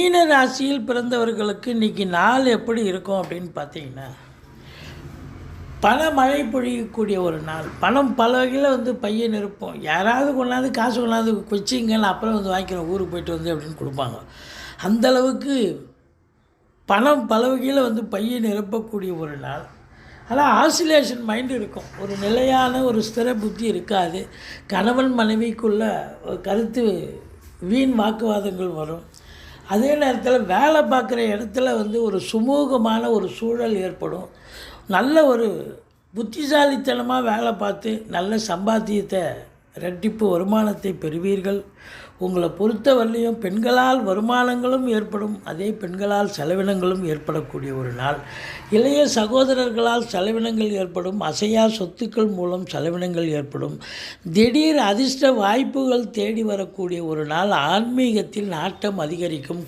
மீன ராசியில் பிறந்தவர்களுக்கு இன்றைக்கி நாள் எப்படி இருக்கும் அப்படின்னு பார்த்தீங்கன்னா, மழை பொழியக்கூடிய ஒரு நாள். பணம் பல வகையில் பையன் இருப்போம். யாராவது கொண்டாந்து காசு கொண்டாந்து வச்சிங்கன்னு அப்புறம் வாங்கிக்கிறோம், ஊருக்கு போயிட்டு அப்படின்னு கொடுப்பாங்க. அந்தளவுக்கு பணம் பல வகையில் பையன் நிரப்பக்கூடிய ஒரு நாள். ஆனால் ஆசிலேஷன் மைண்டு இருக்கும். ஒரு நிலையான ஒரு ஸ்திர புத்தி இருக்காது. கணவன் மனைவிக்குள்ள கருத்து வீண் வாக்குவாதங்கள் வரும். அதே நேரத்தில் வேலை பார்க்குற இடத்துல ஒரு சுமூகமான ஒரு சூழல் ஏற்படும். நல்ல ஒரு புத்திசாலித்தனமாக வேலை பார்த்து நல்ல சம்பாத்தியத்தை இரட்டிப்பு வருமானத்தை பெறுவீர்கள். உங்களை பொறுத்தவரையிலையும் பெண்களால் வருமானங்களும் ஏற்படும், அதே பெண்களால் செலவினங்களும் ஏற்படக்கூடிய ஒரு நாள். இளைய சகோதரர்களால் செலவினங்கள் ஏற்படும், அசையா சொத்துக்கள் மூலம் செலவினங்கள் ஏற்படும். திடீர் அதிர்ஷ்ட வாய்ப்புகள் தேடி வரக்கூடிய ஒரு நாள். ஆன்மீகத்தில் நாட்டம் அதிகரிக்கும்.